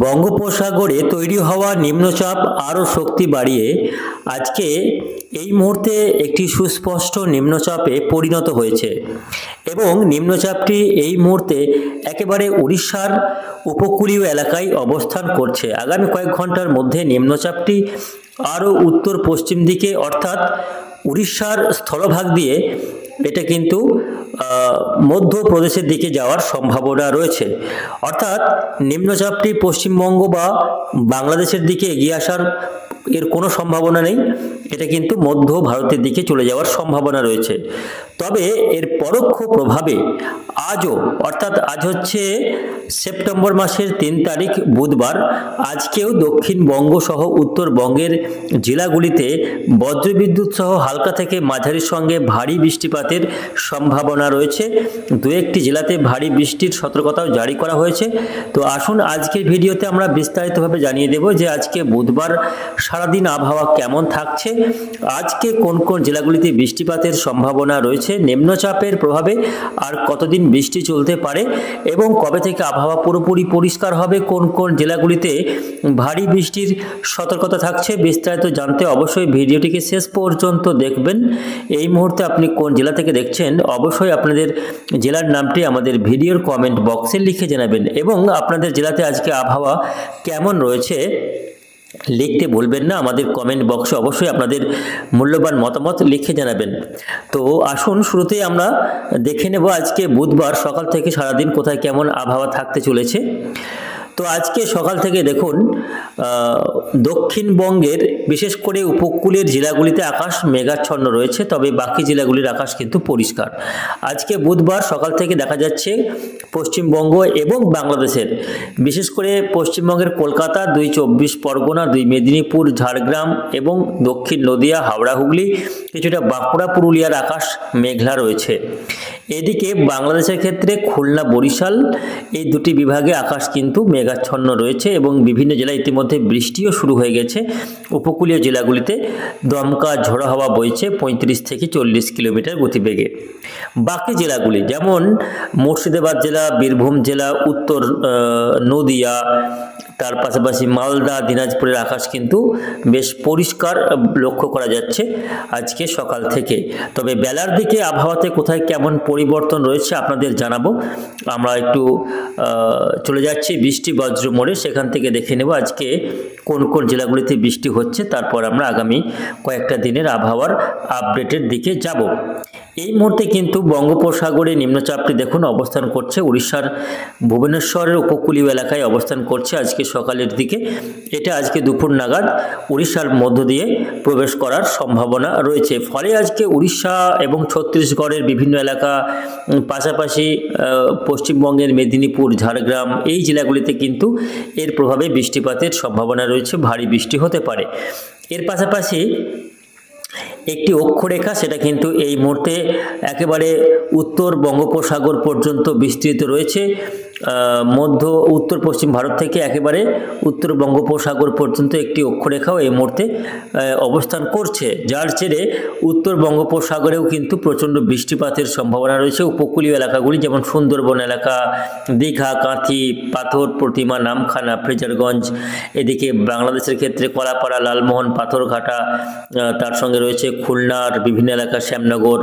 বঙ্গোপসাগরে তৈরি হওয়া নিম্নচাপ আরও শক্তি বাড়িয়ে আজকে এই মুহূর্তে একটি সুস্পষ্ট নিম্নচাপে পরিণত হয়েছে এবং নিম্নচাপটি এই মুহূর্তে একেবারে উড়িষ্যার উপকূলীয় এলাকায় অবস্থান করছে। আগামী কয়েক ঘন্টার মধ্যে নিম্নচাপটি আরও উত্তর পশ্চিম দিকে অর্থাৎ উড়িষ্যার স্থলভাগ দিয়ে এটা কিন্তু মধ্যপ্রদেশের দিকে যাওয়ার সম্ভাবনা রয়েছে। অর্থাৎ নিম্নচাপটি পশ্চিমবঙ্গ বা বাংলাদেশের দিকে এগিয়ে আসার এর কোনো সম্ভাবনা নেই, এটা কিন্তু মধ্য ভারতের দিকে চলে যাওয়ার সম্ভাবনা রয়েছে। তবে এর পরোক্ষ প্রভাবে আজও অর্থাৎ আজ হচ্ছে সেপ্টেম্বর মাসের ৩ তারিখ বুধবার, আজকেও দক্ষিণবঙ্গ সহ উত্তরবঙ্গের জেলাগুলিতে বজ্রবিদ্যুৎ সহ হালকা থেকে মাঝারির সঙ্গে ভারী বৃষ্টিপাতের সম্ভাবনা রয়েছে। দু একটি জেলাতে ভারী বৃষ্টির সতর্কতাও জারি করা হয়েছে। তো আসুন আজকের ভিডিওতে আমরা বিস্তারিতভাবে জানিয়ে দেব যে আজকে বুধবার সারাদিন আবহাওয়া কেমন থাকছে, আজকে কোন কোন জেলাগুলিতে বৃষ্টিপাতের সম্ভাবনা রয়েছে, নিম্নচাপের প্রভাবে আর কতদিন বৃষ্টি চলতে পারে এবং কবে থেকে আবহাওয়া পুরোপুরি পরিষ্কার হবে, কোন কোন জেলাগুলিতে ভারী বৃষ্টির সতর্কতা থাকছে। বিস্তারিত জানতে অবশ্যই ভিডিওটিকে শেষ পর্যন্ত দেখবেন। এই মুহূর্তে আপনি কোন জেলা থেকে দেখছেন অবশ্যই আপনাদের জেলার নামটি আমাদের ভিডিওর কমেন্ট বক্সে লিখে জানাবেন এবং আপনাদের জেলাতে আজকে আবহাওয়া কেমন রয়েছে লিখতে ভুলবেন না। আমাদের কমেন্ট বক্সে অবশ্যই আপনাদের মূল্যবান মতামত লিখে জানাবেন। তো আসুন শুরুতেই আমরা দেখে নেব আজকে বুধবার সকাল থেকে সারাদিন কোথায় কেমন আবহাওয়া থাকতে চলেছে। তো আজকে সকাল থেকে দেখুন দক্ষিণবঙ্গের বিশেষ করে উপকূলের জেলাগুলিতে আকাশ মেঘাচ্ছন্ন রয়েছে, তবে বাকি জেলাগুলির আকাশ কিন্তু পরিষ্কার। আজকে বুধবার সকাল থেকে দেখা যাচ্ছে পশ্চিমবঙ্গ এবং বাংলাদেশের বিশেষ করে পশ্চিমবঙ্গের কলকাতা, 2 চব্বিশ পরগনা, 2 মেদিনীপুর, ঝাড়গ্রাম এবং দক্ষিণ নদিয়া, হাওড়া, হুগলি, কিছুটা বাঁকুড়া, পুরুলিয়ার আকাশ মেঘলা রয়েছে। এদিকে বাংলাদেশের ক্ষেত্রে খুলনা, বরিশাল এই দুটি বিভাগে আকাশ কিন্তু মেঘাচ্ছন্ন রয়েছে এবং বিভিন্ন জেলায় ইতিমধ্যে বৃষ্টিও শুরু হয়ে গেছে। উপকূলীয় জেলাগুলিতে দমকা ঝোড়ো হাওয়া বইছে 35 থেকে 40 কিলোমিটার গতিবেগে। বাকি জেলাগুলি যেমন মুর্শিদাবাদ জেলা, বীরভূম জেলা, উত্তর নদিয়া, তার পাশাপাশি মালদা, দিনাজপুরের আকাশ কিন্তু বেশ পরিষ্কার লক্ষ্য করা যাচ্ছে আজকে সকাল থেকে। তবে বেলার দিকে আবহাওয়াতে কোথায় কেমন পরিবর্তন রয়েছে আপনাদের জানাবো। আমরা একটু চলে যাচ্ছি বৃষ্টি বজ্র মোড়ে, সেখান থেকে দেখে নেব আজকে কোন কোন জেলাগুলিতে বৃষ্টি হচ্ছে, তারপর আমরা আগামী কয়েকটা দিনের আবহাওয়ার আপডেটের দিকে যাব। এই মুহূর্তে কিন্তু বঙ্গোপসাগরে নিম্নচাপটি দেখুন অবস্থান করছে উড়িষ্যার ভুবনেশ্বরের উপকূলীয় এলাকায় অবস্থান করছে আজকে সকালের দিকে। এটা আজকে দুপুর নাগাদ উড়িষ্যার মধ্য দিয়ে প্রবেশ করার সম্ভাবনা রয়েছে। ফলে আজকে উড়িষ্যা এবং ছত্তিশগড়ের বিভিন্ন এলাকা, পাশাপাশি পশ্চিমবঙ্গের মেদিনীপুর, ঝাড়গ্রাম এই জেলাগুলিতে কিন্তু এর প্রভাবে বৃষ্টিপাতের সম্ভাবনা রয়েছে, ভারী বৃষ্টি হতে পারে। এর পাশাপাশি একটি অক্ষরেখা সেটা কিন্তু এই মুহূর্তে একেবারে উত্তর বঙ্গোপসাগর পর্যন্ত বিস্তৃত রয়েছে। মধ্য উত্তর পশ্চিম ভারত থেকে একেবারে উত্তর বঙ্গোপসাগর পর্যন্ত একটি অক্ষরেখাও এই মুহূর্তে অবস্থান করছে, যার জেরে উত্তর বঙ্গোপসাগরেও কিন্তু প্রচণ্ড বৃষ্টিপাতের সম্ভাবনা রয়েছে। উপকূলীয় এলাকাগুলি যেমন সুন্দরবন এলাকা, দীঘা, কাঁথি, পাথর প্রতিমা, নামখানা, ফ্রেজারগঞ্জ, এদিকে বাংলাদেশের ক্ষেত্রে কলাপাড়া, লালমোহন, পাথরঘাটা, তার সঙ্গে রয়েছে খুলনার বিভিন্ন এলাকা, শ্যামনগর,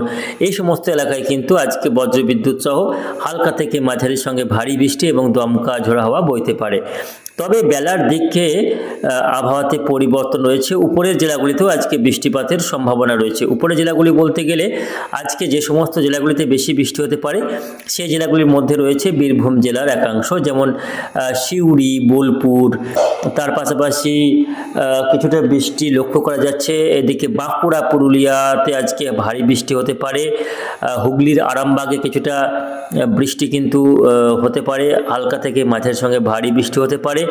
এই সমস্ত এলাকায় কিন্তু আজকে বজ্রবিদ্যুৎ সহ হালকা থেকে মাঝারির সঙ্গে ভারী বৃষ্টি এবং দমকা ঝোড়ো হাওয়া বইতে পারে। তবে বেলার দিকে আবহাওয়াতে পরিবর্তন রয়েছে। উপরের জেলাগুলিতেও আজকে বৃষ্টিপাতের সম্ভাবনা রয়েছে। উপরের জেলাগুলি বলতে গেলে আজকে যে সমস্ত জেলাগুলিতে বেশি বৃষ্টি হতে পারে সেই জেলাগুলির মধ্যে রয়েছে বীরভূম জেলার একাংশ, যেমন সিউড়ি, বোলপুর, তার পাশাপাশি কিছুটা বৃষ্টি লক্ষ্য করা যাচ্ছে। এদিকে বাঁকুড়া, পুরুলিয়াতে আজকে ভারী বৃষ্টি হতে পারে। হুগলির আরামবাগে কিছুটা বৃষ্টি কিন্তু হতে পারে, হালকা থেকে মাঝারির সঙ্গে ভারী বৃষ্টি হতে পারে।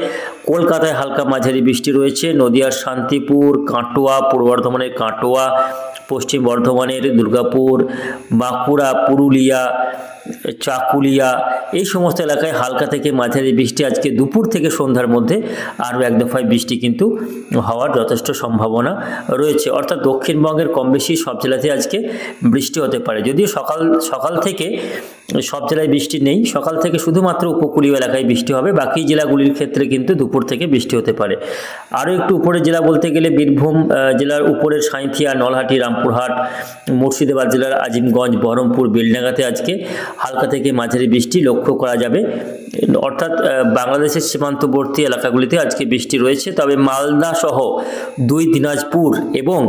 কলকাতায় হালকা মাঝারি বৃষ্টি রয়েছে। নদিয়ার শান্তিপুর, কাটোয়া, পূর্ব বর্ধমানের কাটোয়া, পশ্চিম বর্ধমানের দুর্গাপুর, বাঁকুড়া, পুরুলিয়া, চাকুলিয়া এই সমস্ত এলাকায় হালকা থেকে মাঝারি বৃষ্টি আজকে দুপুর থেকে সন্ধ্যার মধ্যে আরও এক দফায় বৃষ্টি কিন্তু হওয়ার যথেষ্ট সম্ভাবনা রয়েছে। অর্থাৎ দক্ষিণবঙ্গের কম বেশি সব জেলাতে আজকে বৃষ্টি হতে পারে, যদিও সকাল থেকে সব জেলায় বৃষ্টি নেই, সকাল থেকে শুধুমাত্র উপকূলীয় এলাকায় বৃষ্টি হবে, বাকি জেলাগুলির ক্ষেত্রে কিন্তু দুপুর থেকে বৃষ্টি হতে পারে। আরও একটু উপরের জেলা বলতে গেলে বীরভূম জেলার উপরের সাঁইথিয়া, নলহাটি, রামপুরহাট, মুর্শিদাবাদ জেলার আজিমগঞ্জ, বহরমপুর, বেলডাঙ্গাতে আজকে হালকা থেকে মাঝারি বৃষ্টি লক্ষ্য করা যাবে। অর্থাৎ বাংলাদেশের সীমান্তবর্তী এলাকাগুলিতে আজকে বৃষ্টি রয়েছে। তবে মালদা সহ 2 দিনাজপুর এবং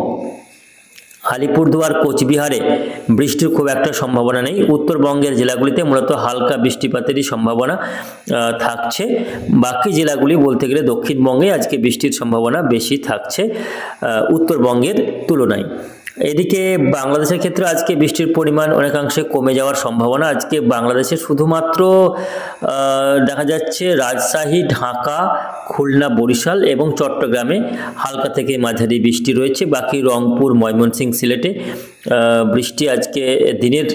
আলিপুরদুয়ার, কোচবিহারে বৃষ্টির খুব একটা সম্ভাবনা নেই। উত্তরবঙ্গের জেলাগুলিতে মূলত হালকা বৃষ্টিপাতেরই সম্ভাবনা থাকছে। বাকি জেলাগুলি বলতে গেলে দক্ষিণবঙ্গে আজকে বৃষ্টির সম্ভাবনা বেশি থাকছে উত্তরবঙ্গের তুলনায়। এদিকে বাংলাদেশের ক্ষেত্রে আজকে বৃষ্টির পরিমাণ অনেকাংশে কমে যাওয়ার সম্ভাবনা। আজকে বাংলাদেশে শুধুমাত্র দেখা যাচ্ছে রাজশাহী, ঢাকা, খুলনা, বরিশাল এবং চট্টগ্রামে হালকা থেকে মাঝারি বৃষ্টি রয়েছে। বাকি রংপুর, ময়মনসিংহ, সিলেটে বৃষ্টি আজকে দিনের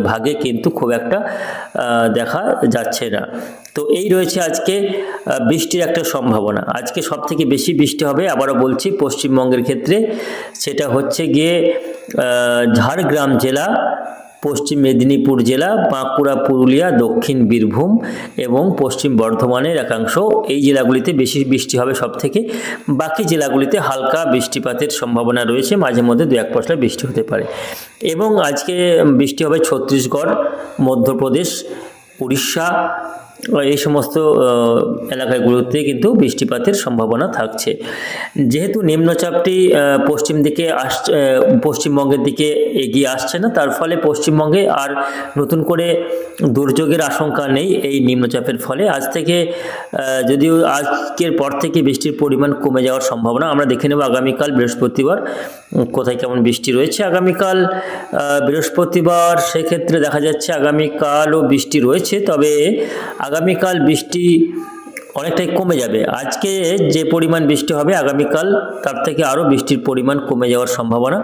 ভাগে কিন্তু খুব একটা দেখা যাচ্ছে না। তো এই রয়েছে আজকে বৃষ্টির একটা সম্ভাবনা। আজকে সবথেকে বেশি বৃষ্টি হবে, আবারও বলছি, পশ্চিমবঙ্গের ক্ষেত্রে। সেটা হচ্ছে গিয়ে ঝাড়গ্রাম জেলা, পশ্চিম মেদিনীপুর জেলা, বাঁকুড়া, পুরুলিয়া, দক্ষিণ বীরভূম এবং পশ্চিম বর্ধমানের একাংশ, এই জেলাগুলিতে বেশি বৃষ্টি হবে সবথেকে। বাকি জেলাগুলিতে হালকা বৃষ্টিপাতের সম্ভাবনা রয়েছে, মাঝে মধ্যে 2-1 পশলা বৃষ্টি হতে পারে। এবং আজকে বৃষ্টি হবে ছত্তিশগড়, মধ্যপ্রদেশ, উড়িষ্যা, এই সমস্ত এলাকাগুলোতে কিন্তু বৃষ্টিপাতের সম্ভাবনা থাকছে। যেহেতু নিম্নচাপটি পশ্চিমবঙ্গের দিকে এগিয়ে আসছে না, তার ফলে পশ্চিমবঙ্গে আর নতুন করে দুর্যোগের আশঙ্কা নেই এই নিম্নচাপের ফলে। যদিও আজকের পর থেকে বৃষ্টির পরিমাণ কমে যাওয়ার সম্ভাবনা। আমরা দেখে নেব আগামীকাল বৃহস্পতিবার কোথায় কেমন বৃষ্টি রয়েছে। আগামীকাল বৃহস্পতিবার সেক্ষেত্রে দেখা যাচ্ছে আগামীকালও বৃষ্টি রয়েছে, তবে আগামীকাল বৃষ্টি অনেকটাই কমে যাবে। আজকে যে পরিমাণ বৃষ্টি হবে আগামীকাল তার থেকে আরও বৃষ্টির পরিমাণ কমে যাওয়ার সম্ভাবনা।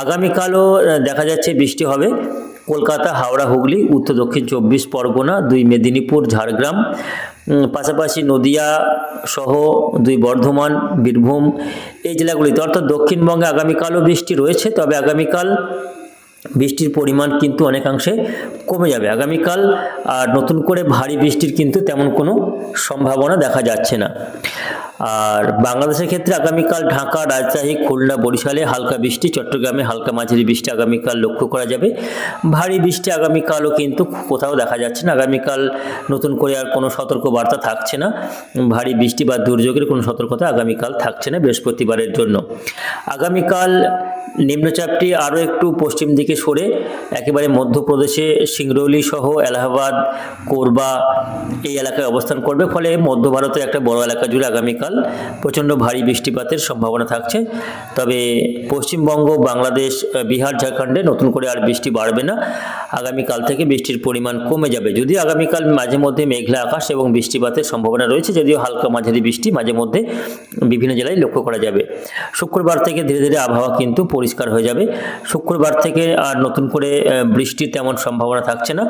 আগামীকালও দেখা যাচ্ছে বৃষ্টি হবে কলকাতা, হাওড়া, হুগলি, উত্তর দক্ষিণ 24 পরগনা, 2 মেদিনীপুর, ঝাড়গ্রাম, পাশাপাশি নদিয়া সহ 2 বর্ধমান, বীরভূম, এই জেলাগুলিতে। অর্থাৎ দক্ষিণবঙ্গে আগামীকালও বৃষ্টি রয়েছে, তবে আগামীকাল বৃষ্টির পরিমাণ কিন্তু অনেকাংশে কমে যাবে। আগামীকাল আর নতুন করে ভারী বৃষ্টির কিন্তু তেমন কোনো সম্ভাবনা দেখা যাচ্ছে না। আর বাংলাদেশের ক্ষেত্রে আগামীকাল ঢাকা, রাজশাহী, খুলনা, বরিশালে হালকা বৃষ্টি, চট্টগ্রামে হালকা মাঝারি বৃষ্টি আগামীকাল লক্ষ্য করা যাবে। ভারী বৃষ্টি আগামীকালও কিন্তু কোথাও দেখা যাচ্ছে না। আগামীকাল নতুন করে আর কোনো সতর্ক বার্তা থাকছে না, ভারী বৃষ্টি বা দুর্যোগের কোনো সতর্কতা আগামীকাল থাকছে না বৃহস্পতিবারের জন্য। আগামীকাল নিম্নচাপটি আরও একটু পশ্চিম দিকে সরে একেবারে মধ্যপ্রদেশে সিংরৌলি সহ এলাহাবাদ, কোরবা এই এলাকায় অবস্থান করবে, ফলে মধ্য ভারতের একটা বড় এলাকা জুড়ে আগামীকাল প্রচণ্ড ভারী বৃষ্টিপাতের সম্ভাবনা থাকছে। তবে পশ্চিমবঙ্গ, বাংলাদেশ, বিহার, ঝাড়খণ্ডে নতুন করে আর বৃষ্টি বাড়বে না। আগামীকাল থেকে বৃষ্টির পরিমাণ কমে যাবে, যদিও আগামীকাল মাঝে মধ্যে মেঘলা আকাশ এবং বৃষ্টিপাতের সম্ভাবনা রয়েছে, যদিও হালকা মাঝারি বৃষ্টি মাঝে মধ্যে বিভিন্ন জেলায় লক্ষ্য করা যাবে। শুক্রবার থেকে ধীরে ধীরে আবহাওয়া কিন্তু পরিষ্কার হয়ে যাবে। শুক্রবার থেকে আর নতুন করে বৃষ্টির তেমন সম্ভাবনা থাকছে না।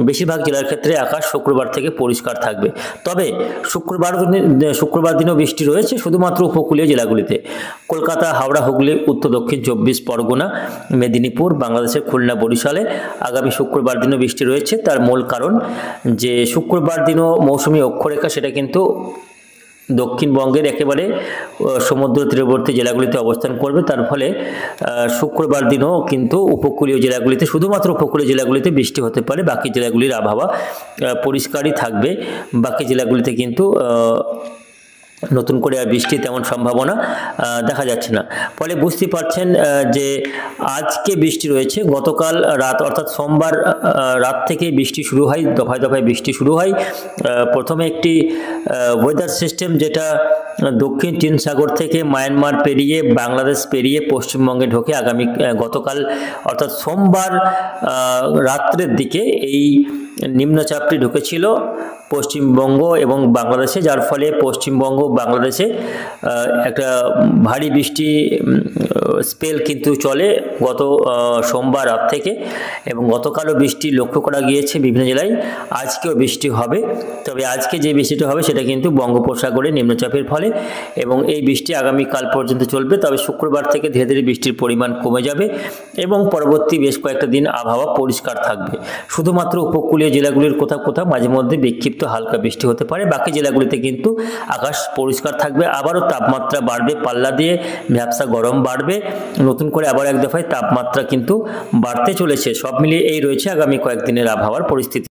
বেশিরভাগ জেলার ক্ষেত্রে আকাশ শুক্রবার থেকে পরিষ্কার থাকবে। তবে শুক্রবার দিনও বৃষ্টি রয়েছে শুধুমাত্র উপকূলীয় জেলাগুলিতে, কলকাতা, হাওড়া, হুগলি, উত্তর দক্ষিণ 24 পরগনা, মেদিনীপুর, বাংলাদেশের খুলনা, বরিশালে আগামী শুক্রবার দিনও বৃষ্টি রয়েছে। তার মূল কারণ যে শুক্রবার দিনও মৌসুমী অক্ষরেখা সেটা কিন্তু দক্ষিণবঙ্গের একেবারে সমুদ্র তীরবর্তী জেলাগুলিতে অবস্থান করবে, তার ফলে শুক্রবার দিনও কিন্তু উপকূলীয় জেলাগুলিতে, শুধুমাত্র উপকূলীয় জেলাগুলিতে বৃষ্টি হতে পারে। বাকি জেলাগুলির আবহাওয়া পরিষ্কারই থাকবে। বাকি জেলাগুলিতে কিন্তু নতুন করে আর বৃষ্টি তেমন সম্ভাবনা দেখা যাচ্ছে না। ফলে বুঝতে পারছেন যে আজকে বৃষ্টি রয়েছে, গতকাল রাত অর্থাৎ সোমবার রাত থেকে বৃষ্টি শুরু হয়, দফায় দফায় বৃষ্টি শুরু হয়। প্রথমে একটি ওয়েদার সিস্টেম যেটা দক্ষিণ চীন সাগর থেকে মায়ানমার পেরিয়ে বাংলাদেশ পেরিয়ে পশ্চিমবঙ্গে ঢোকে গতকাল অর্থাৎ সোমবার রাত্রের দিকে এই নিম্নচাপটি ঢুকেছিল পশ্চিমবঙ্গ এবং বাংলাদেশে, যার ফলে পশ্চিমবঙ্গ বাংলাদেশে একটা ভারী বৃষ্টি স্পেল কিন্তু চলে গত সোমবার রাত থেকে, এবং গতকালও বৃষ্টি লক্ষ্য করা গিয়েছে বিভিন্ন জেলায়। আজকেও বৃষ্টি হবে, তবে আজকে যে বৃষ্টিটা হবে সেটা কিন্তু বঙ্গোপসাগরে নিম্নচাপের ফলে, এবং এই বৃষ্টি আগামীকাল পর্যন্ত চলবে। তবে শুক্রবার থেকে ধীরে ধীরে বৃষ্টির পরিমাণ কমে যাবে এবং পরবর্তী বেশ কয়েকটা দিন আবহাওয়া পরিষ্কার থাকবে। শুধুমাত্র উপকূলীয় জেলাগুলির কোথাও কোথাও মাঝে মধ্যে বিক্ষিপ্ত হালকা বৃষ্টি হতে পারে, বাকি জেলাগুলিতে কিন্তু আকাশ পরিষ্কার থাকবে। আবারও তাপমাত্রা বাড়বে, পাল্লা দিয়ে ভ্যাপসা গরম বাড়বে, নতুন করে আবার এক দফায় তাপমাত্রা কিন্তু বাড়তে চলেছে। সব মিলিয়ে এই রয়েছে আগামী কয়েকদিনের আবহাওয়ার পরিস্থিতি।